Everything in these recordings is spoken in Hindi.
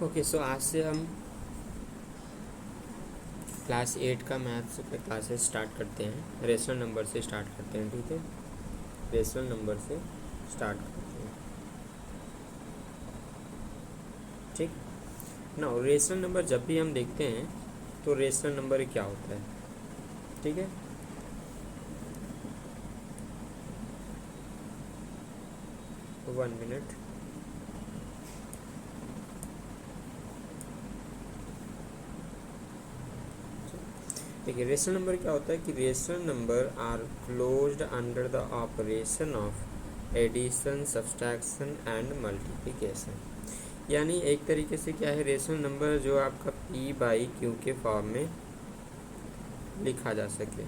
ओके, सो आज से हम क्लास 8 का मैथ्स के क्लासेस स्टार्ट करते हैं। रेशनल नंबर से स्टार्ट करते हैं, ठीक है। रेशनल नंबर से स्टार्ट करते हैं, ठीक ना। रेशनल नंबर जब भी हम देखते हैं तो रेशनल नंबर क्या होता है, ठीक है। One minute. देखिए, रेशनल नंबर क्या होता है कि rational number are closed under the operation of addition, subtraction and multiplication. यानी एक तरीके से क्या है, रेशनल नंबर जो आपका P बाई Q के फॉर्म में लिखा जा सके,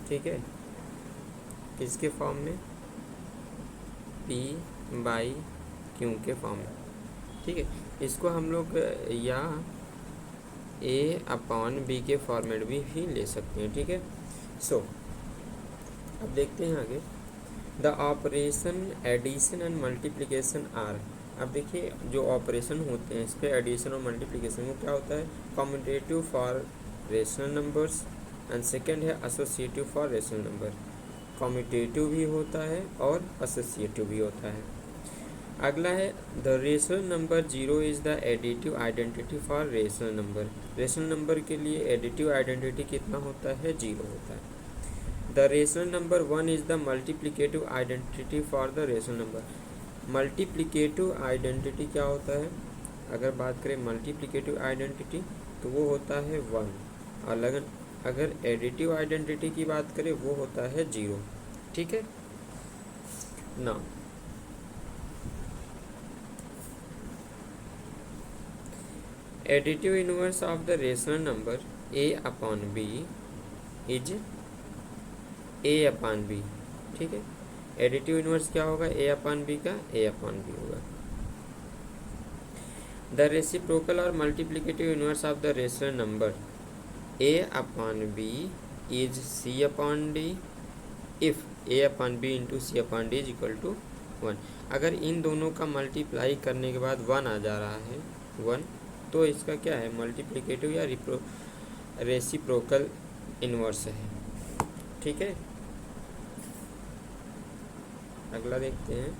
ठीक है। किसके फॉर्म में? P बाई Q के फॉर्म में, ठीक है। इसको हम लोग या A अपॉन B के फॉर्मेट भी ले सकते हैं, ठीक है। सो अब देखते हैं आगे। The operation addition and multiplication are. अब देखिए, जो ऑपरेशन होते हैं इस पर एडिशन और मल्टीप्लिकेशन, वो क्या होता है? Commutative for rational numbers and second है associative for rational number. Commutative भी होता है और एसोसिएटिव भी होता है। अगला है the rational number zero is the additive identity for rational number. Rational number के लिए एडिटिव आइडेंटिटी कितना होता है? जीरो होता है। The rational number one is the multiplicative identity for the rational number. Multiplicative identity क्या होता है? अगर बात करें मल्टीप्लिकेटिव आइडेंटिटी तो वो होता है वन, और अगर एडिटिव आइडेंटिटी की बात करें वो होता है जीरो, ठीक है ना। Additive inverse of the rational number A upon B is A upon B, ठीक है। एडिटिव इनवर्स क्या होगा? A अपॉन B का A अपॉन B होगा। द रेसिप्रोकल और multiplicative inverse of the rational number A upon B is C upon D if A upon B into C upon D is equal to one. अगर इन दोनों का मल्टीप्लाई करने के बाद वन आ जा रहा है, वन, तो इसका क्या है? मल्टीप्लिकेटिव या रेसिप्रोकल इनवर्स है, ठीक है। अगला देखते हैं।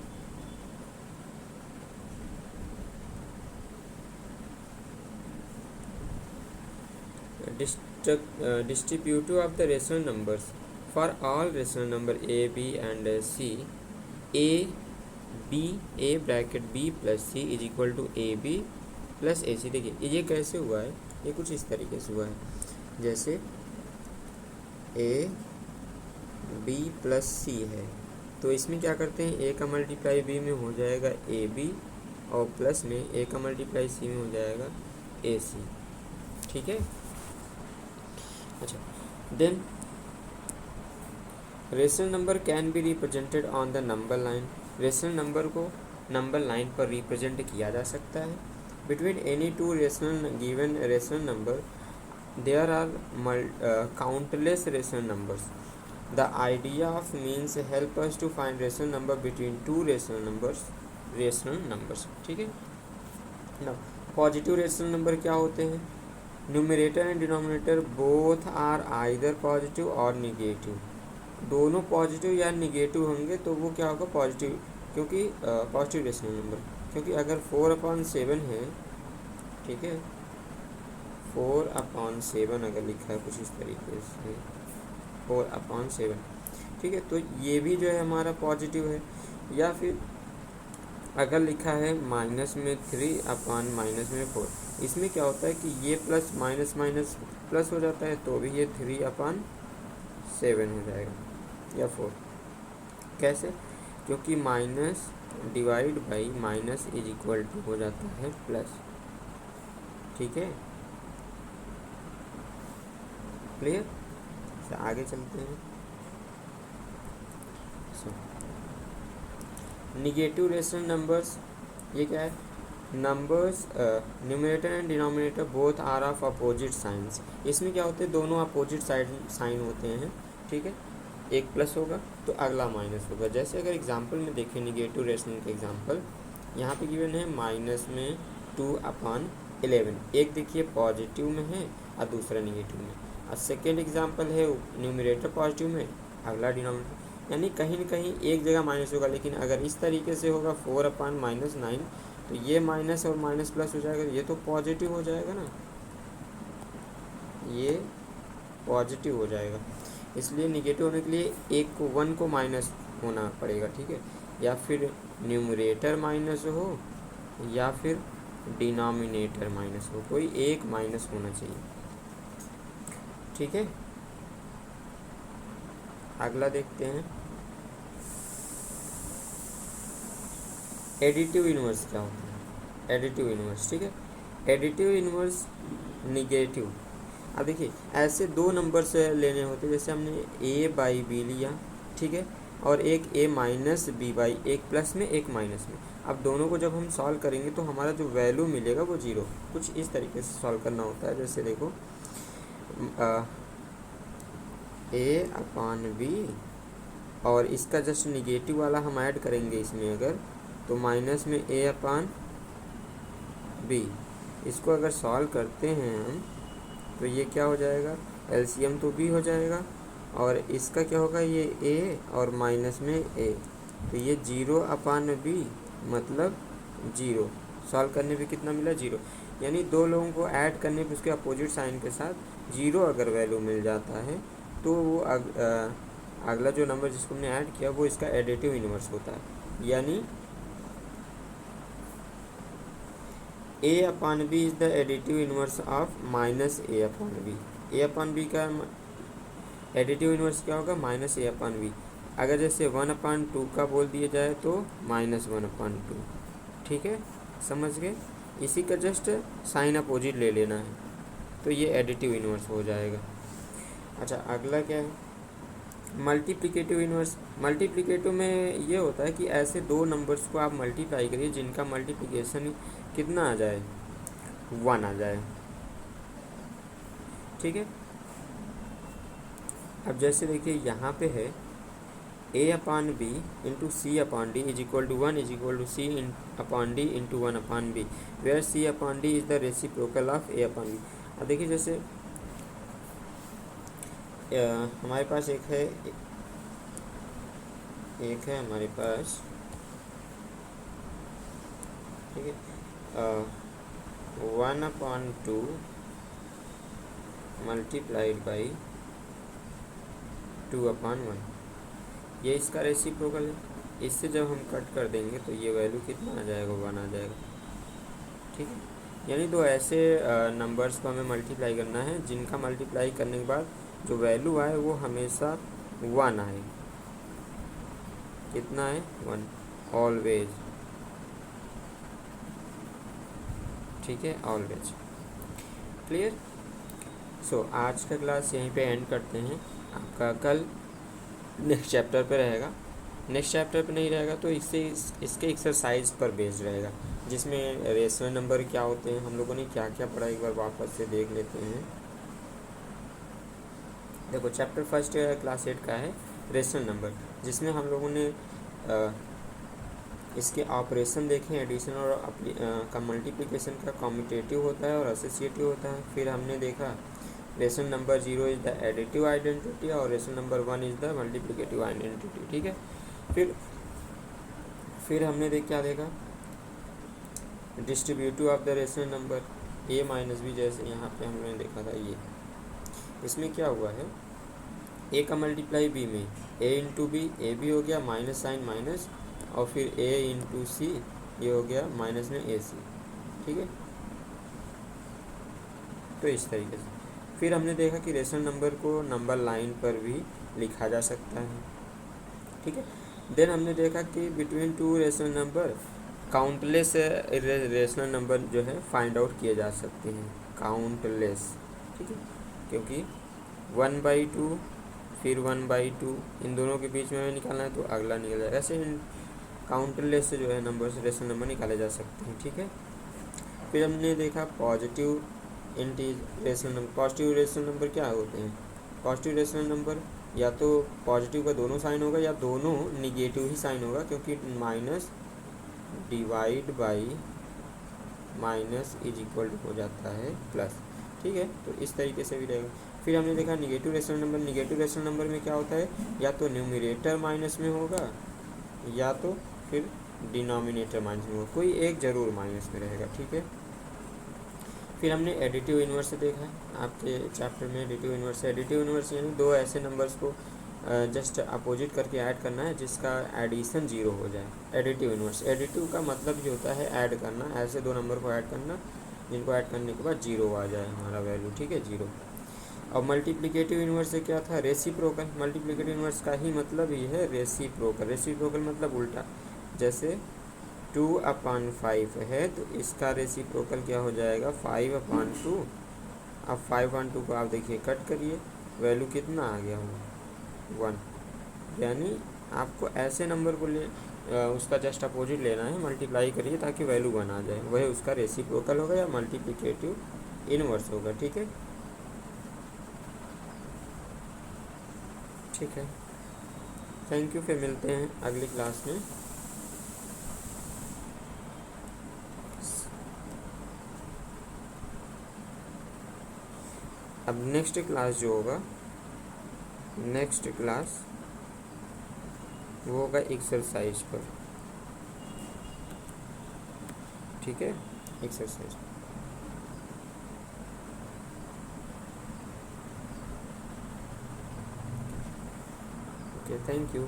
Distributive of the rational numbers for all rational number A, B and C। A bracket B plus C is equal to AB plus AC। देखिए ये कैसे हुआ है, ये कुछ इस तरीके से हुआ है। जैसे A B प्लस C है, तो इसमें क्या करते हैं? A का मल्टीप्लाई B में हो जाएगा AB, और प्लस में A का मल्टीप्लाई C में हो जाएगा AC, ठीक है। अच्छा, then rational number can be represented on the number line. Rational number को नंबर लाइन पर रिप्रेजेंट किया जा सकता है। Between any two rational given rational number there are countless rational numbers. The idea of means help us to find rational number between two rational numbers, ठीक है ना। पॉजिटिव रेशनल नंबर क्या होते हैं? Numerator and denominator both are either positive और निगेटिव। दोनों पॉजिटिव या निगेटिव होंगे तो वो क्या होगा? पॉजिटिव, क्योंकि पॉजिटिव रेशनल नंबर। क्योंकि अगर 4/7 है, ठीक है, 4/7 अगर लिखा है कुछ इस तरीके से 4/7, ठीक है, तो ये भी जो है हमारा पॉजिटिव है। या फिर अगर लिखा है माइनस में 3/-4, इसमें क्या होता है कि ये प्लस माइनस माइनस प्लस हो जाता है, तो भी ये 3/7 हो जाएगा या 4। कैसे? क्योंकि minus divide by minus is equal to हो जाता है प्लस, ठीक है, क्लियर। आगे चलते हैं। निगेटिव रेशनल नंबर्स, ये क्या है? Numbers numerator and denominator both are of opposite signs. इसमें क्या होते हैं? दोनों अपोजिट साइन होते हैं, ठीक है। एक प्लस होगा तो अगला माइनस होगा। जैसे अगर एग्जांपल में देखें निगेटिव रेशनल का एग्जांपल, यहाँ पे गिवन है माइनस में 2/11। एक देखिए पॉजिटिव में है और दूसरा निगेटिव में, और सेकेंड एग्जाम्पल है न्यूमरेटर पॉजिटिव में, अगला डिनोमिनेटर, यानी कहीं न कहीं एक जगह माइनस होगा। लेकिन अगर इस तरीके से होगा 4/-9, तो ये माइनस और माइनस प्लस हो जाएगा, ये तो पॉजिटिव हो जाएगा ना, ये पॉजिटिव हो जाएगा। इसलिए निगेटिव होने के लिए एक को 1 को माइनस होना पड़ेगा, ठीक है, या फिर न्यूमरेटर माइनस हो या फिर डिनोमिनेटर माइनस हो, कोई एक माइनस होना चाहिए, ठीक है। अगला देखते हैं, एडिटिव इनवर्स क्या होता है। एडिटिव इनवर्स, ठीक है, एडिटिव इनवर्स निगेटिव। अब देखिए ऐसे दो नंबर से लेने होते हैं, जैसे हमने a/b लिया, ठीक है, और एक a-b/, एक प्लस में एक माइनस में। अब दोनों को जब हम सॉल्व करेंगे तो हमारा जो वैल्यू मिलेगा वो 0, कुछ इस तरीके से सॉल्व करना होता है। जैसे देखो a/b और इसका जस्ट निगेटिव वाला हम ऐड करेंगे इसमें, अगर तो माइनस में a/b, इसको अगर सॉल्व करते हैं हम तो ये क्या हो जाएगा, एलसीएम तो b हो जाएगा, और इसका क्या होगा, ये a और माइनस में a, तो ये 0/b मतलब 0। सॉल्व करने पे कितना मिला, 0। यानी दो लोगों को ऐड करने पे उसके अपोजिट साइन के साथ 0 अगर वैल्यू मिल जाता है तो वो अगला जो नंबर जिसको हमने ऐड किया वो इसका एडिटिव इनवर्स होता है। यानी a/b is the additive inverse of minus a/b। a/b का एडिटिव इनवर्स क्या होगा, माइनस a/b। अगर जैसे 1/2 का बोल दिया जाए तो -1/2, ठीक है, समझ गए। इसी का जस्ट साइन अपोजिट ले लेना है तो ये एडिटिव इनवर्स हो जाएगा। अच्छा अगला क्या है, मल्टीप्लिकेटिव इनवर्स। मल्टीप्लिकेटिव में ये होता है कि ऐसे दो नंबर्स को आप मल्टीप्लाई करिए जिनका मल्टीप्लिकेशन कितना आ जाए, 1 आ जाए, ठीक है। अब जैसे देखिए यहाँ पे है a/b into c/d is equal to 1 is equal to c/d into 1/b, where c/d is the reciprocal of a/b। अब देखिए जैसे हमारे पास एक है हमारे पास, ठीक है, 1/2 मल्टीप्लाइड बाई 2/1, ये इसका रेसिप्रोकल है। इससे जब हम कट कर देंगे तो ये वैल्यू कितना आ जाएगा, 1 आ जाएगा, ठीक है। यानी दो ऐसे नंबर्स को हमें मल्टीप्लाई करना है जिनका मल्टीप्लाई करने के बाद जो वैल्यू आए वो हमेशा 1 आए। कितना है, 1, ऑलवेज, ठीक है, ऑलवेज, क्लियर। सो आज का क्लास यहीं पे एंड करते हैं। आपका कल नेक्स्ट चैप्टर पे रहेगा, नेक्स्ट चैप्टर पे नहीं रहेगा तो इसके एक्सरसाइज पर बेस्ड रहेगा, जिसमें रेशनल नंबर क्या होते हैं, हम लोगों ने क्या क्या पढ़ा, एक बार वापस से देख लेते हैं। देखो चैप्टर फर्स्ट क्लास 8 का है रेशनल नंबर, जिसमें हम लोगों ने इसके ऑपरेशन देखे, एडिशन और का मल्टीप्लिकेशन का कॉम्यूटेटिव होता है और एसोसिएटिव होता है। फिर हमने देखा rational number 0 is the additive identity और rational number 1 is the multiplicative identity, ठीक है। फिर हमने क्या देखा, distributive of the rational number a-b, जैसे यहाँ पे हमने देखा था। ये इसमें क्या हुआ है, a का मल्टीप्लाई b में a into B, A B हो गया माइनस साइन माइनस, और फिर a इंटू सी, ये हो गया माइनस में ए सी, ठीक है। तो इस तरीके से फिर हमने देखा कि रेशनल नंबर को नंबर लाइन पर भी लिखा जा सकता है, ठीक है। देन हमने देखा कि between two rational number countless rational number जो है फाइंड आउट किए जा सकते हैं, काउंटलेस, ठीक है, क्योंकि 1/2 फिर 1/2 इन दोनों के बीच में निकालना है तो अगला निकल जाएगा। ऐसे काउंटलेस से जो है नंबर से रेशनल नंबर निकाले जा सकते हैं, ठीक है। फिर हमने देखा positive rational number. Positive rational number क्या होते हैं, पॉजिटिव रेशनल नंबर या तो पॉजिटिव का दोनों साइन होगा या दोनों निगेटिव ही साइन होगा, क्योंकि minus divide by minus is equal to हो जाता है प्लस। ठीक है, तो इस तरीके से भी रहेगा। फिर हमने देखा negative rational number. Negative rational number में क्या होता है, या तो न्यूमरेटर माइनस में होगा या तो फिर डिनोमिनेटर माइनस में होगा, कोई एक जरूर माइनस में रहेगा। ठीक है, फिर हमने एडिटिव इन्वर्स देखा है आपके चैप्टर में। एडिटिव इन्वर्स, एडिटिव इन्वर्स यानी दो ऐसे नंबर्स को जस्ट अपोजिट करके ऐड करना है जिसका एडिशन जीरो हो जाए, एडिटिव इन्वर्स। एडिटिव का मतलब ये होता है ऐड करना, ऐसे दो नंबर को ऐड करना जिनको ऐड करने के बाद जीरो आ जाए हमारा वैल्यू। ठीक है, जीरो। अब मल्टीप्लिकेटिव इन्वर्स से क्या था, रेसिप्रोकल। मल्टीप्लिकेटिव इन्वर्स का ही मतलब ये है रेसिप्रोकल। रेसिप्रोकल मतलब उल्टा, जैसे 2/5 है तो इसका रेसिप्रोकल क्या हो जाएगा 5/2। अब 5/2 को आप देखिए कट करिए, वैल्यू कितना आ गया हो 1। यानी आपको ऐसे नंबर को उसका जस्ट अपोजिट लेना है, मल्टीप्लाई करिए ताकि वैल्यू 1 आ जाए, वह उसका रेसिप्रोकल होगा या मल्टीप्लिकेटिव इन्वर्स होगा। ठीक है, ठीक है, थैंक यू। फिर मिलते हैं अगली क्लास में। अब नेक्स्ट क्लास जो होगा, नेक्स्ट क्लास वो होगा एक्सरसाइज पर। ठीक है, एक्सरसाइज। Okay, thank you.